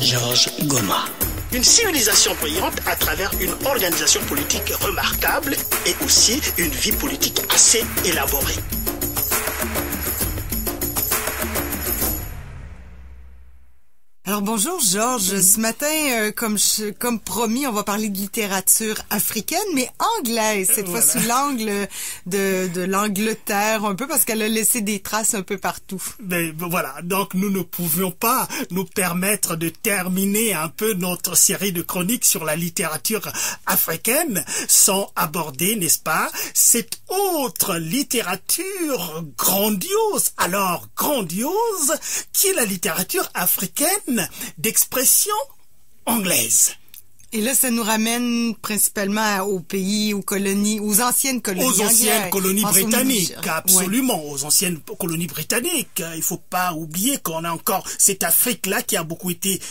Georges Goma. Une civilisation brillante à travers une organisation politique remarquable et aussi une vie politique assez élaborée. Alors bonjour Georges, ce matin, comme promis, on va parler de littérature africaine, mais anglaise, cette fois sous l'angle de l'Angleterre, un peu parce qu'elle a laissé des traces un peu partout. Mais voilà, donc nous ne pouvions pas nous permettre de terminer un peu notre série de chroniques sur la littérature africaine sans aborder, n'est-ce pas, cette autre littérature grandiose, alors grandiose, qui est la littérature africaine d'expression anglaise. Et là, ça nous ramène principalement aux pays, aux colonies, aux anciennes colonies. Aux anciennes colonies britanniques, absolument, ouais. Aux anciennes colonies britanniques. Il faut pas oublier qu'on a encore cette Afrique-là qui a beaucoup été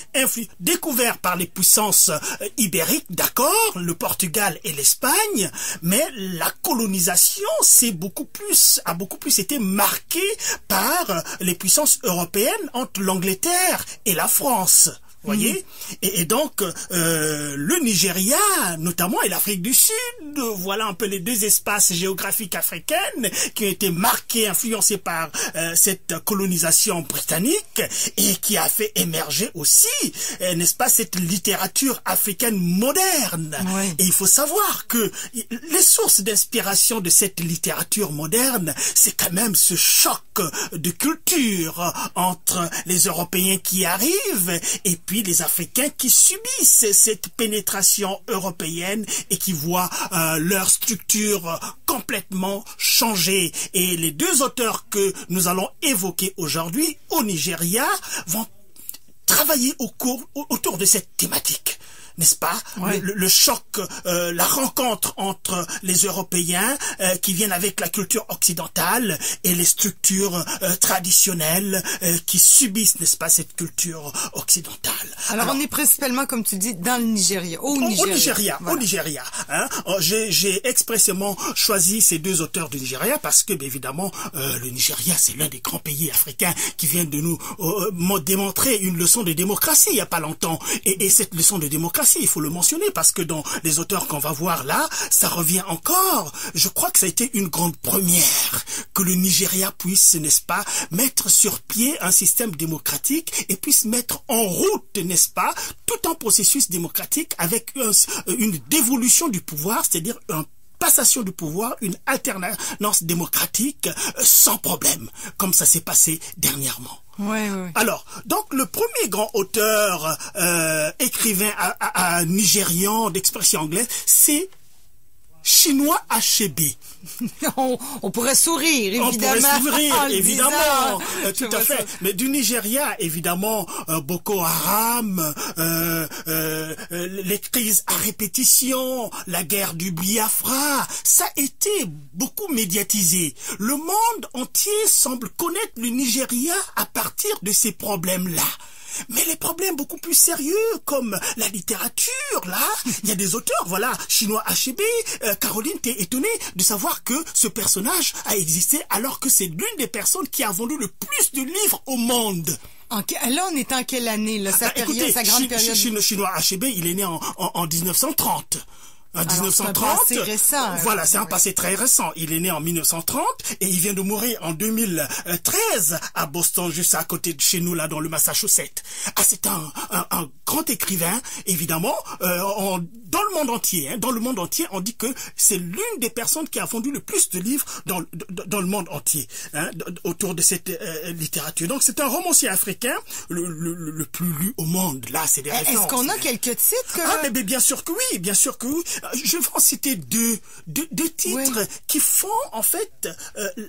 découverte par les puissances ibériques, d'accord, le Portugal et l'Espagne, mais la colonisation a beaucoup plus été marquée par les puissances européennes entre l'Angleterre et la France. Voyez, et donc le Nigeria notamment et l'Afrique du Sud, voilà un peu les deux espaces géographiques africaines qui ont été marqués, influencés par cette colonisation britannique et qui a fait émerger aussi, n'est-ce pas, cette littérature africaine moderne. Oui. Et il faut savoir que les sources d'inspiration de cette littérature moderne, c'est quand même ce choc de culture entre les Européens qui arrivent et puis les Africains qui subissent cette pénétration européenne et qui voient leur structure complètement changer. Et les deux auteurs que nous allons évoquer aujourd'hui au Nigeria vont travailler autour de cette thématique. N'est-ce pas? Ouais. Le choc, la rencontre entre les Européens qui viennent avec la culture occidentale et les structures traditionnelles qui subissent, n'est-ce pas, cette culture occidentale. Alors on est principalement, comme tu dis, dans le Nigeria. Au Nigeria. Voilà. Au Nigeria. Hein? J'ai expressément choisi ces deux auteurs du Nigeria parce que, bien évidemment, le Nigeria, c'est l'un des grands pays africains qui vient de nous démontrer une leçon de démocratie il n'y a pas longtemps. Et cette leçon de démocratie, il faut le mentionner parce que dans les auteurs qu'on va voir là, ça revient encore. Je crois que ça a été une grande première que le Nigeria puisse, n'est-ce pas, mettre sur pied un système démocratique et puisse mettre en route, n'est-ce pas, tout un processus démocratique avec une dévolution du pouvoir, c'est-à-dire un passation du pouvoir, une alternance démocratique sans problème, comme ça s'est passé dernièrement. Ouais. Alors, donc le premier grand auteur écrivain nigérian d'expression anglaise, c'est Chinua Achebe. On pourrait sourire, évidemment. On pourrait sourire, évidemment. Tout à fait. Ça. Mais du Nigeria, évidemment, Boko Haram, les crises à répétition, la guerre du Biafra, ça a été beaucoup médiatisé. Le monde entier semble connaître le Nigeria à partir de ces problèmes-là. Mais les problèmes beaucoup plus sérieux, comme la littérature, là, il y a des auteurs, voilà, Chinua Achebe, Caroline, t'es étonnée de savoir que ce personnage a existé alors que c'est l'une des personnes qui a vendu le plus de livres au monde. Là, on est en quelle année, là, sa grande période? Chinua Achebe, il est né en 1930. En 1930, c'est un passé récent. Voilà, c'est un passé très récent. Il est né en 1930 et il vient de mourir en 2013 à Boston, juste à côté de chez nous, là, dans le Massachusetts. Ah, c'est un grand écrivain, évidemment, dans le monde entier. Hein, dans le monde entier, on dit que c'est l'une des personnes qui a vendu le plus de livres dans le monde entier, hein, autour de cette littérature. Donc, c'est un romancier africain, le plus lu au monde. Là, c'est des références. Est-ce qu'on a quelques titres? Mais bien sûr que oui, bien sûr que oui. Je vais en citer deux titres qui font en fait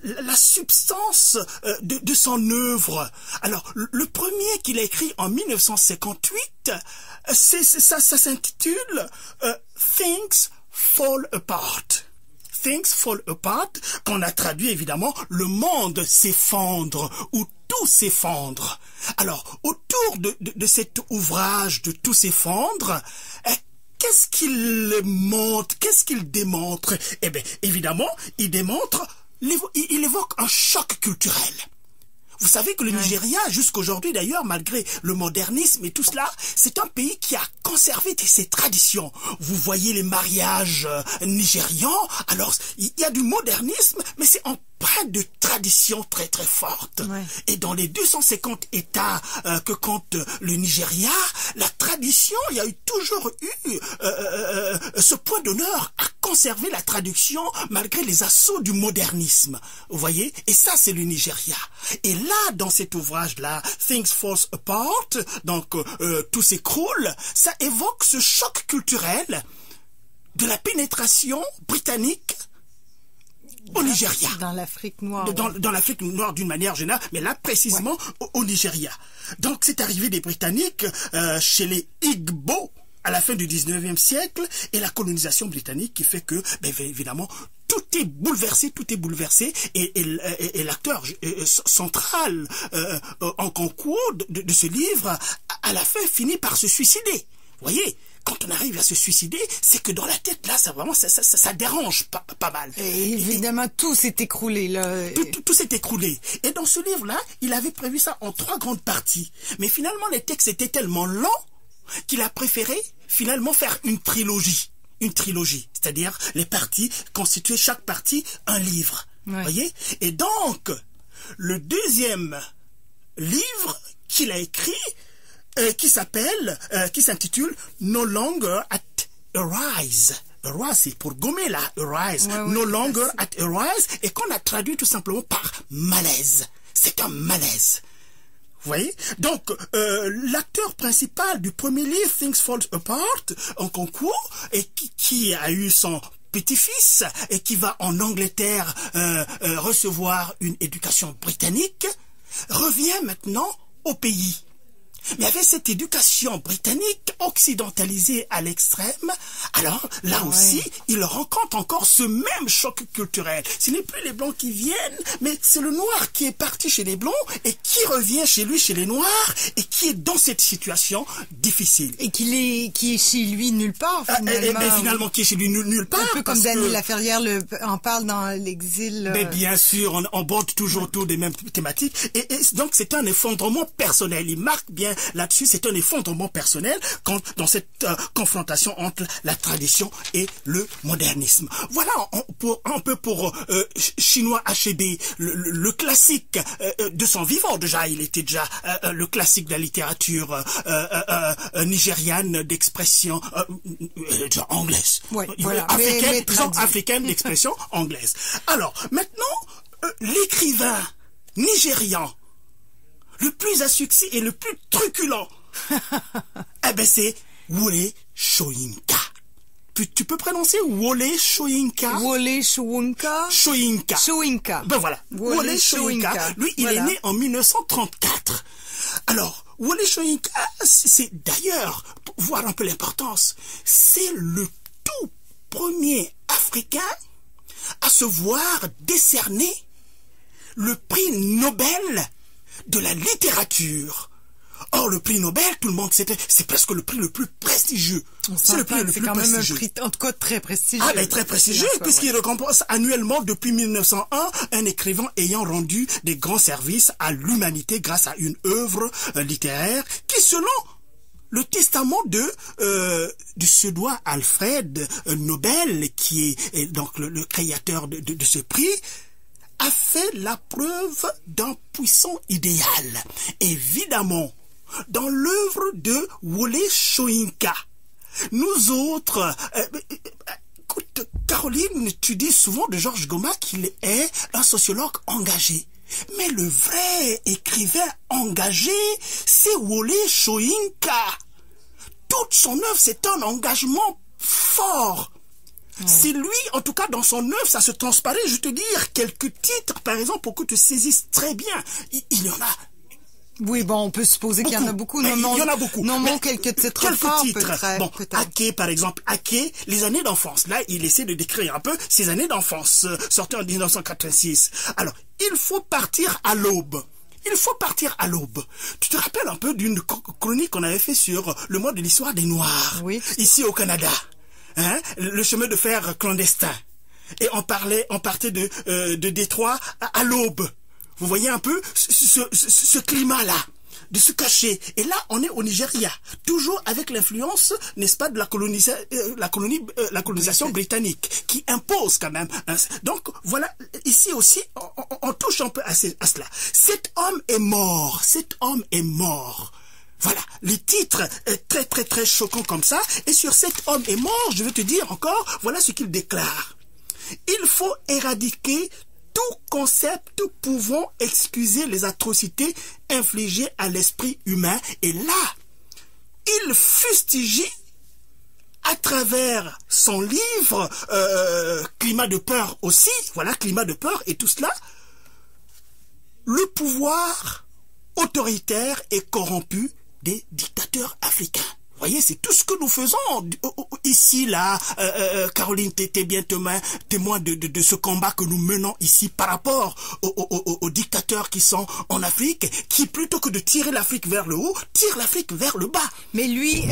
la substance de son œuvre. Alors, le premier qu'il a écrit en 1958, ça s'intitule Things Fall Apart. Things Fall Apart, qu'on a traduit évidemment, le monde s'effondre ou tout s'effondre. Alors, autour de cet ouvrage de tout s'effondre, qu'est-ce qu'il montre? Qu'est-ce qu'il démontre? Eh bien, évidemment, il évoque un choc culturel. Vous savez que le Nigeria, jusqu'aujourd'hui d'ailleurs, malgré le modernisme et tout cela, c'est un pays qui a conservé ses traditions. Vous voyez les mariages nigérians, alors il y a du modernisme, mais c'est empreint de traditions très très fortes. Ouais. Et dans les 250 États que compte le Nigeria, la tradition, il y a toujours eu ce point d'honneur à conserver la tradition malgré les assauts du modernisme. Vous voyez? Et ça, c'est le Nigeria. Et là, dans cet ouvrage-là, Things Fall Apart, donc tout s'écroule, ça évoque ce choc culturel de la pénétration britannique au Nigeria. Dans l'Afrique noire. Dans l'Afrique noire d'une manière générale, mais là précisément au Nigeria. Donc c'est arrivé des Britanniques chez les Igbo à la fin du 19e siècle et la colonisation britannique qui fait que, ben, évidemment, tout est bouleversé et l'acteur central en concours de ce livre, à la fin, finit par se suicider. Vous voyez? Quand on arrive à se suicider, c'est que dans la tête, là, ça vraiment, ça dérange pas mal. Et évidemment, tout s'est écroulé, là. Tout s'est écroulé. Et dans ce livre-là, il avait prévu ça en 3 grandes parties. Mais finalement, les textes étaient tellement longs qu'il a préféré, finalement, faire une trilogie. Une trilogie. C'est-à-dire, les parties constituaient chaque partie un livre. Vous voyez? Et donc, le deuxième livre qu'il a écrit, qui s'intitule No Longer at Arise. Arise, c'est pour gommer là, Arise. No Longer at Arise, et qu'on a traduit tout simplement par malaise. C'est un malaise. Vous voyez? Donc, l'acteur principal du premier livre, Things Fall Apart, en concours, et qui a eu son petit-fils, et qui va en Angleterre recevoir une éducation britannique, revient maintenant au pays. Mais avec cette éducation britannique occidentalisée à l'extrême, alors là aussi, il rencontre encore ce même choc culturel. Ce n'est plus les Blancs qui viennent, mais c'est le Noir qui est parti chez les Blancs et qui revient chez lui, chez les Noirs, et qui est dans cette situation difficile. Et qui est chez lui nulle part, finalement. Mais finalement, qui est chez lui nulle part. Un peu comme Daniel Laferrière en parle dans l'exil. Mais bien sûr, on borde toujours autour des mêmes thématiques. Et donc, c'est un effondrement personnel. Il marque bien là-dessus, c'est un effondrement personnel dans cette confrontation entre la tradition et le modernisme. Voilà un peu pour Chinua Achebe, le classique de son vivant. Déjà, il était déjà le classique de la littérature nigériane d'expression anglaise. Ouais, voilà. Africaine d'expression anglaise. Alors, maintenant, l'écrivain nigérian le plus à succès et le plus truculent, eh ben c'est Wole Soyinka. Tu peux prononcer Wole Soyinka? Wole Soyinka. Soyinka. Ben voilà. Wole Soyinka. Lui, il est né en 1934. Alors, Wole Soyinka, c'est d'ailleurs, pour voir un peu l'importance, c'est le tout premier Africain à se voir décerner le prix Nobel de la littérature. Or, le prix Nobel, tout le monde, c'est presque le prix le plus prestigieux. C'est le prix le plus prestigieux. C'est quand même un prix, en tout cas, très prestigieux. Ah, ben, très prestigieux, puisqu'il récompense annuellement, depuis 1901, un écrivain ayant rendu des grands services à l'humanité grâce à une œuvre littéraire qui, selon le testament du Suédois Alfred Nobel, qui est donc le créateur de ce prix, a fait la preuve d'un puissant idéal. Évidemment, dans l'œuvre de Wole Soyinka, nous autres... écoute, Caroline, tu dis souvent de Georges Goma qu'il est un sociologue engagé. Mais le vrai écrivain engagé, c'est Wole Soyinka. Toute son œuvre, c'est un engagement fort. C'est lui, en tout cas dans son œuvre, ça se transparaît. Je te dire quelques titres, par exemple, pour que tu saisisses très bien. Il y en a. Oui, bon, on peut supposer qu'il y en a beaucoup. Il y en a beaucoup. Nommons quelques titres. Ake, par exemple. Ake, les années d'enfance. Là, il essaie de décrire un peu ses années d'enfance, sorties en 1986. Alors, il faut partir à l'aube. Il faut partir à l'aube. Tu te rappelles un peu d'une chronique qu'on avait fait sur le mois de l'histoire des Noirs, ici au Canada. Hein, le chemin de fer clandestin. Et on partait de Détroit à l'aube. Vous voyez un peu ce climat-là, de se cacher. Et là, on est au Nigeria, toujours avec l'influence, n'est-ce pas, de la colonisation britannique, qui impose quand même. Donc, voilà, ici aussi, on touche un peu à cela. Cet homme est mort. Cet homme est mort. Voilà, le titre est très, très, très choquant comme ça. Et sur cet homme est mort, je vais te dire encore, voilà ce qu'il déclare. Il faut éradiquer tout concept pouvant excuser les atrocités infligées à l'esprit humain. Et là, il fustige à travers son livre Climat de peur aussi, voilà, Climat de peur et tout cela, le pouvoir autoritaire et corrompu des dictateurs africains. Vous voyez, c'est tout ce que nous faisons ici, là. Caroline, t'es bien témoin de ce combat que nous menons ici par rapport aux dictateurs qui sont en Afrique, qui plutôt que de tirer l'Afrique vers le haut, tirent l'Afrique vers le bas. Mais lui,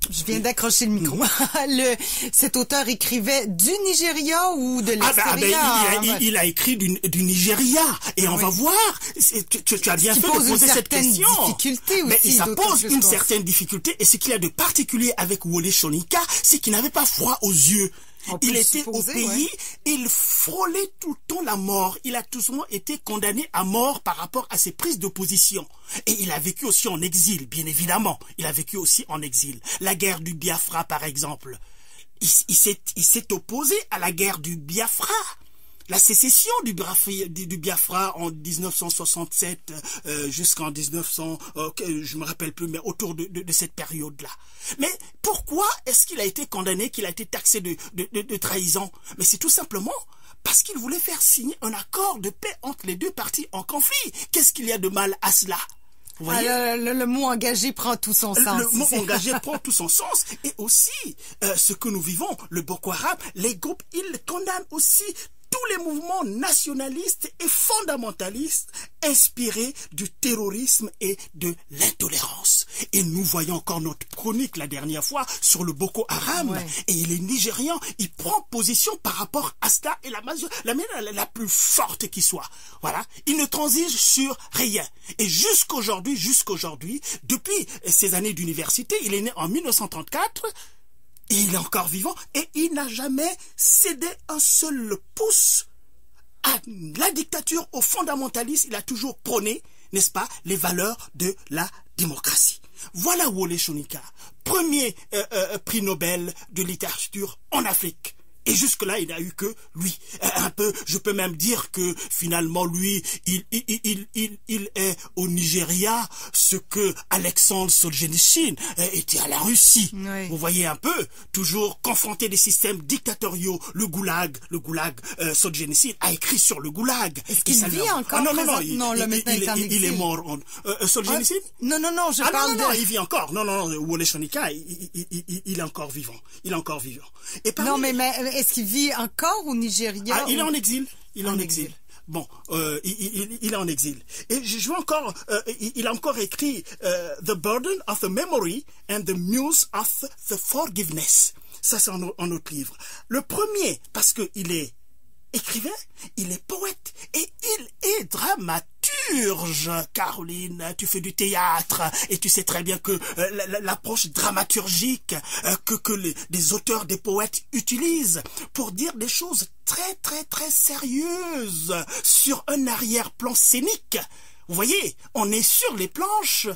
je viens d'accrocher le micro. Cet auteur écrivait du Nigeria ou de l'extérieur? Il a écrit du Nigeria. Et on va voir, tu as bien fait de poser cette question. Mais ça pose une certaine difficulté. Et ce qu'il y a de particulier avec Wole Soyinka, c'est qu'il n'avait pas froid aux yeux. Il était au pays, il frôlait tout le temps la mort. Il a tout souvent été condamné à mort par rapport à ses prises d'opposition. Et il a vécu aussi en exil, bien évidemment. Il a vécu aussi en exil. La guerre du Biafra, par exemple. Il s'est opposé à la guerre du Biafra. La sécession du Biafra en 1967 jusqu'en 1900, je me rappelle plus, mais autour de cette période-là. Mais pourquoi est-ce qu'il a été condamné, qu'il a été taxé de trahison? Mais c'est tout simplement parce qu'il voulait faire signer un accord de paix entre les deux parties en conflit. Qu'est-ce qu'il y a de mal à cela? Vous voyez, le mot engagé prend tout son sens. Le mot engagé prend tout son sens. Et aussi, ce que nous vivons, le Boko Haram, les groupes, ils condamnent aussi tous les mouvements nationalistes et fondamentalistes inspirés du terrorisme et de l'intolérance. Et nous voyons encore notre chronique la dernière fois sur le Boko Haram. Ouais. Et les Nigérians, il prend position par rapport à cela et la manière la plus forte qui soit. Voilà. Il ne transige sur rien. Et jusqu'aujourd'hui, depuis ses années d'université, il est né en 1934, et il est encore vivant et il n'a jamais cédé un seul pouce à la dictature, au fondamentalisme. Il a toujours prôné, n'est-ce pas, les valeurs de la démocratie. Voilà Wole Soyinka, premier prix Nobel de littérature en Afrique. Et jusque-là, il n'a eu que lui. Un peu, je peux même dire que finalement, lui, il est au Nigeria ce que Alexandre Solzhenitsyn était à la Russie. Oui. Vous voyez un peu, toujours confronté des systèmes dictatoriaux. Le goulag, Solzhenitsyn a écrit sur le goulag. Est-ce qu'il vit encore? Il est mort. Solzhenitsyn? Non, je parle de... Non, il vit encore. Non, Wole Soyinka, il est encore vivant. Il est encore vivant. Et non, mais est-ce qu'il vit encore au Nigeria? Il est en exil. Il est en exil. Bon, il est en exil. Et je vois encore, il a encore écrit The Burden of the Memory and the Muse of the Forgiveness. Ça, c'est un autre livre. Le premier, parce qu'il est écrivain, il est poète et il est dramaturge. Caroline, tu fais du théâtre et tu sais très bien que l'approche dramaturgique que les auteurs, des poètes utilisent pour dire des choses très très très sérieuses sur un arrière-plan scénique. Vous voyez, on est sur les planches,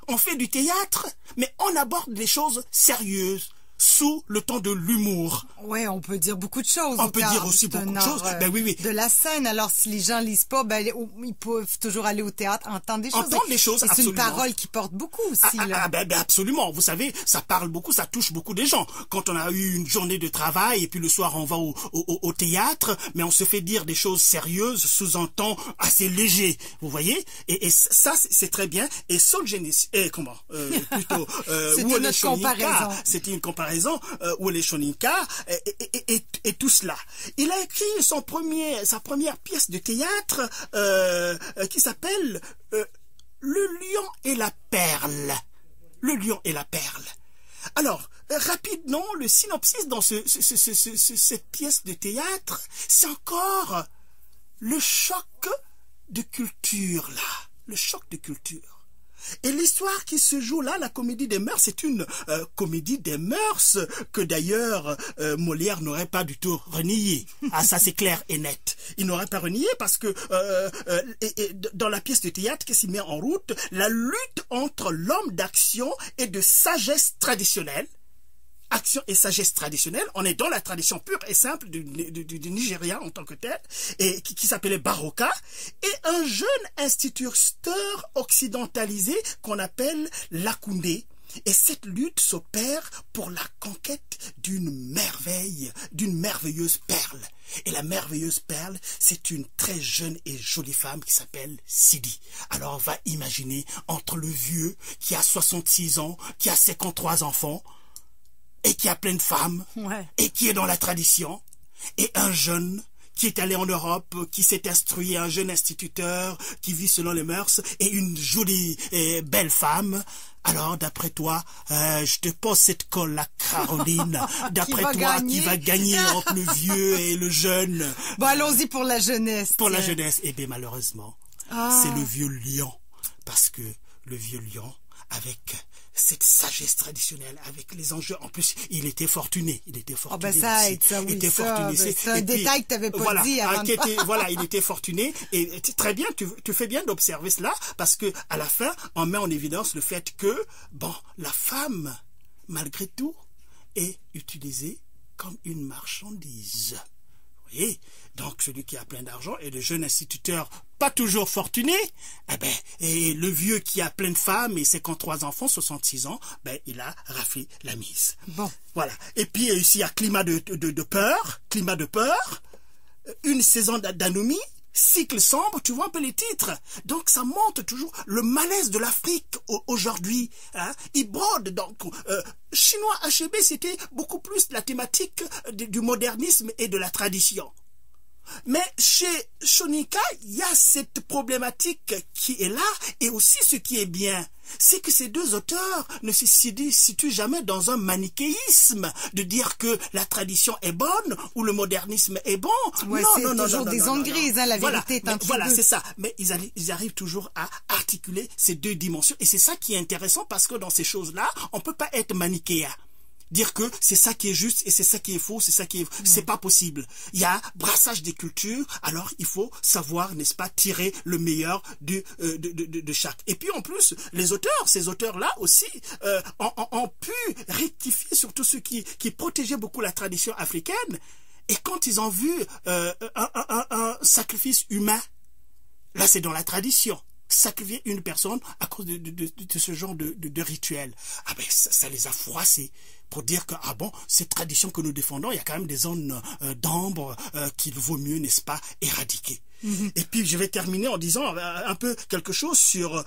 on fait du théâtre, mais on aborde des choses sérieuses sous le ton de l'humour. Ouais, on peut dire beaucoup de choses. On peut dire aussi beaucoup de choses. Ben oui. De la scène. Alors, si les gens lisent pas, ben ils peuvent toujours aller au théâtre, entendre des choses. Entendre des choses, absolument. C'est une parole qui porte beaucoup aussi. Ben absolument. Vous savez, ça parle beaucoup, ça touche beaucoup des gens. Quand on a eu une journée de travail et puis le soir on va au théâtre, mais on se fait dire des choses sérieuses sous un ton assez léger. Vous voyez? Et ça, c'est très bien. Et Solzhenitsyn, plutôt, C'était une comparaison. C'était une comparaison. Wole Soyinka et tout cela. Il a écrit sa première pièce de théâtre qui s'appelle Le Lion et la Perle. Le Lion et la Perle. Alors, rapidement, le synopsis dans cette pièce de théâtre, c'est encore le choc de culture là, le choc de culture. Et l'histoire qui se joue là, la comédie des mœurs, c'est une comédie des mœurs que d'ailleurs Molière n'aurait pas du tout renié. Ah, ça c'est clair et net. Il n'aurait pas renié parce que dans la pièce de théâtre qui s'y met en route, la lutte entre l'homme d'action et de sagesse traditionnelle, action et sagesse traditionnelle, on est dans la tradition pure et simple du Nigeria en tant que tel, et qui s'appelait Baroka, et un jeune instituteur occidentalisé qu'on appelle Lakoundé. Et cette lutte s'opère pour la conquête d'une merveilleuse perle. Et la merveilleuse perle, c'est une très jeune et jolie femme qui s'appelle Sidi. Alors on va imaginer entre le vieux qui a 66 ans, qui a 53 enfants, et qui a plein de femmes, et qui est dans la tradition, et un jeune qui est allé en Europe, qui s'est instruit, un jeune instituteur, qui vit selon les mœurs, et une jolie et belle femme. Alors, d'après toi, je te pose cette colle-là, Caroline. D'après toi, qui va gagner entre le vieux et le jeune? Bon, allons-y pour la jeunesse. Pour la jeunesse. Eh bien, malheureusement, c'est le vieux lion. Parce que le vieux lion, avec cette sagesse traditionnelle, avec les enjeux. En plus, il était fortuné. Il était fortuné. Ça aide, ça, oui, il était fortuné. C'est un détail que tu n'avais pas dit avant. Voilà, il était fortuné. Et très bien, tu fais bien d'observer cela, parce que à la fin, on met en évidence le fait que, bon, la femme, malgré tout, est utilisée comme une marchandise. Vous voyez? Donc, celui qui a plein d'argent et le jeune instituteur pas toujours fortuné, et le vieux qui a plein de femmes et 53 enfants, 66 ans, il a raflé la mise. Bon. Voilà. Et puis, ici, il y a climat de peur, une saison d'anomie, cycle sombre, tu vois un peu les titres. Donc, ça montre toujours le malaise de l'Afrique aujourd'hui. Hein? Il brode, donc, chinois HB, c'était beaucoup plus la thématique du modernisme et de la tradition. Mais chez Soninka, il y a cette problématique qui est là, et aussi ce qui est bien, c'est que ces deux auteurs ne se situent jamais dans un manichéisme de dire que la tradition est bonne ou le modernisme est bon. Ouais, non, toujours des zones grises, la vérité est entre Voilà, c'est ça. Mais ils arrivent toujours à articuler ces deux dimensions, et c'est ça qui est intéressant, parce que dans ces choses-là, on peut pas être manichéen. Dire que c'est ça qui est juste et c'est ça qui est faux, c'est ça qui est... C'est pas possible. Il y a brassage des cultures, alors il faut savoir, n'est-ce pas, tirer le meilleur de chaque. Et puis en plus, ces auteurs-là aussi, ont pu rectifier sur tout ce qui protégeait beaucoup la tradition africaine. Et quand ils ont vu un sacrifice humain, là c'est dans la tradition. Sacrifier une personne à cause de ce genre de rituel. Ça les a froissés pour dire que, cette tradition que nous défendons, il y a quand même des zones d'ombre qu'il vaut mieux, n'est-ce pas, éradiquer. Et puis je vais terminer en disant un peu quelque chose sur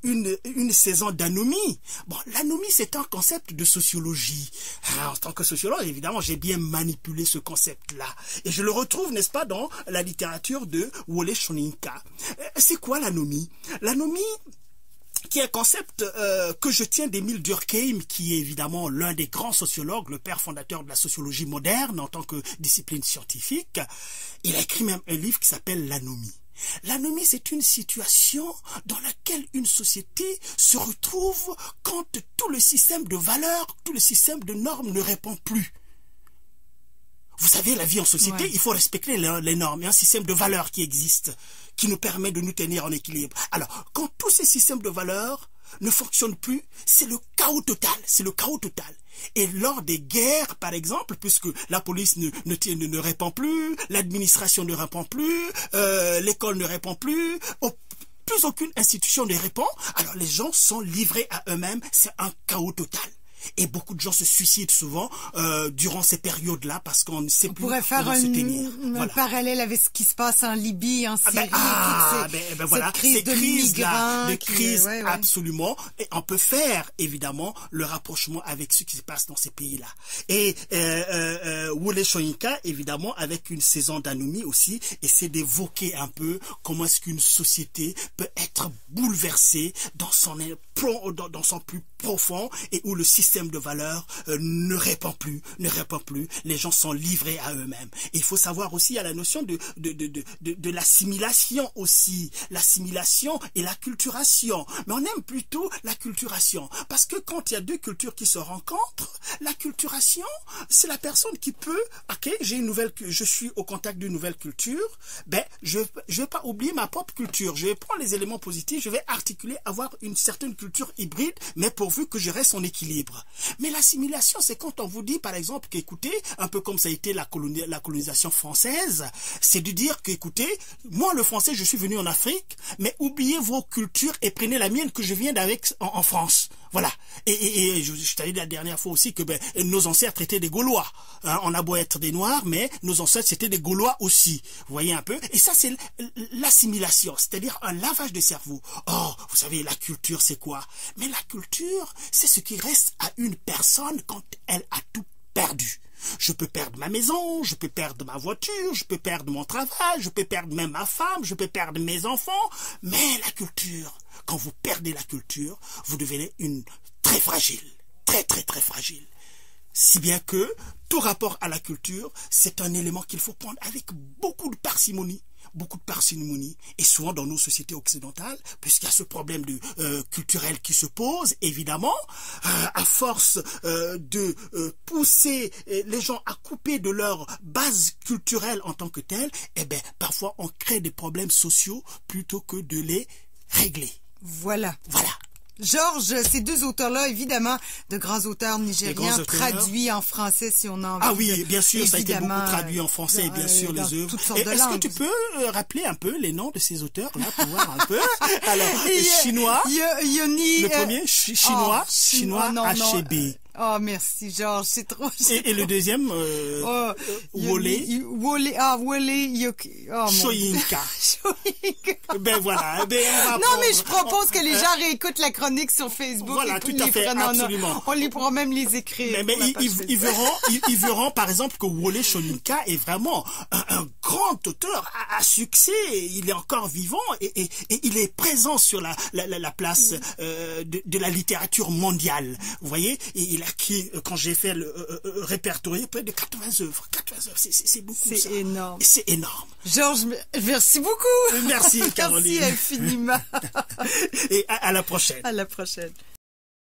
une saison d'anomie. Bon, l'anomie, c'est un concept de sociologie. En tant que sociologue, évidemment, j'ai bien manipulé ce concept-là. Et je le retrouve, n'est-ce pas, dans la littérature de Wole Soyinka. C'est quoi l'anomie? L'anomie, qui est un concept que je tiens d'Émile Durkheim, qui est évidemment l'un des grands sociologues, le père fondateur de la sociologie moderne en tant que discipline scientifique. Il a écrit même un livre qui s'appelle L'anomie. L'anomie, c'est une situation dans laquelle une société se retrouve quand tout le système de valeurs, tout le système de normes ne répond plus. Vous savez, la vie en société, il faut respecter les normes. Il y a un système de valeurs qui existe, qui nous permet de nous tenir en équilibre. Alors, quand tous ces systèmes de valeurs ne fonctionnent plus, c'est le chaos total. C'est le chaos total. Et lors des guerres, par exemple, puisque la police ne répond plus, l'administration ne répond plus, l'école ne répond plus, plus aucune institution ne répond, alors les gens sont livrés à eux-mêmes. C'est un chaos total. Et beaucoup de gens se suicident souvent durant ces périodes-là parce qu'on ne sait plus comment se tenir. On pourrait faire un parallèle avec ce qui se passe en Libye, en Syrie, cette crise de migrants. Absolument. Et on peut faire, évidemment, le rapprochement avec ce qui se passe dans ces pays-là. Et Wole Soyinka, évidemment, avec une saison d'anomie aussi, essaie d'évoquer un peu comment est-ce qu'une société peut être bouleversée dans son dans son plus profond et où le système de valeurs ne répand plus. Les gens sont livrés à eux-mêmes. Et il faut savoir aussi, il y a la notion de l'assimilation aussi. L'assimilation et la culturation. Mais on aime plutôt la culturation. Parce que quand il y a deux cultures qui se rencontrent, la culturation, c'est la personne qui peut, ok, je suis au contact d'une nouvelle culture, ben, je vais pas oublier ma propre culture. Je vais prendre les éléments positifs, je vais articuler, avoir une certaine culture hybride, mais pourvu que je reste en équilibre. Mais l'assimilation, c'est quand on vous dit, par exemple, qu'écoutez, un peu comme ça a été la colonisation française, c'est de dire qu'écoutez, moi le français, je suis venu en Afrique, mais oubliez vos cultures et prenez la mienne que je viens d'avec en France. Voilà. Et je t'avais dit la dernière fois aussi que nos ancêtres étaient des Gaulois. Hein, on a beau être des Noirs, mais nos ancêtres c'était des Gaulois aussi. Vous voyez un peu. Et ça c'est l'assimilation, c'est-à-dire un lavage de cerveau. Oh, vous savez, la culture c'est quoi? Mais la culture, c'est ce qui reste à une personne quand elle a tout perdu. Je peux perdre ma maison, je peux perdre ma voiture, je peux perdre mon travail, je peux perdre même ma femme, je peux perdre mes enfants, mais la culture, quand vous perdez la culture, vous devenez une très fragile, très fragile. Si bien que tout rapport à la culture, c'est un élément qu'il faut prendre avec beaucoup de parcimonie, et souvent dans nos sociétés occidentales, puisqu'il y a ce problème culturel qui se pose, évidemment, à force de pousser les gens à couper de leur base culturelle en tant que telle, eh bien, parfois on crée des problèmes sociaux plutôt que de les régler. Voilà. Georges, ces deux auteurs-là, évidemment, de grands auteurs nigériens, traduits en français si on en veut. Ah oui, bien sûr, ça a été beaucoup traduit en français, et bien sûr, les œuvres. Est-ce que tu peux rappeler un peu les noms de ces auteurs-là pour voir un peu? Alors, chinois, le premier, chinois, Achebe. Oh, merci, Georges, c'est trop... Et le deuxième, Wole. Soyinka. Ben voilà. Mais je propose que les gens réécoutent la chronique sur Facebook. Voilà, tout à fait, absolument. On les pourra même les écrire. Mais ils verront, par exemple, que Wole Soyinka est vraiment un grand auteur à succès. Il est encore vivant et il est présent sur la place de la littérature mondiale. Vous voyez, et il a qui, quand j'ai fait le répertorier, près de 80 œuvres. 80 œuvres, c'est beaucoup. C'est énorme. C'est énorme. Georges, merci beaucoup. Merci, Caroline. Merci infiniment. Et à la prochaine. À la prochaine.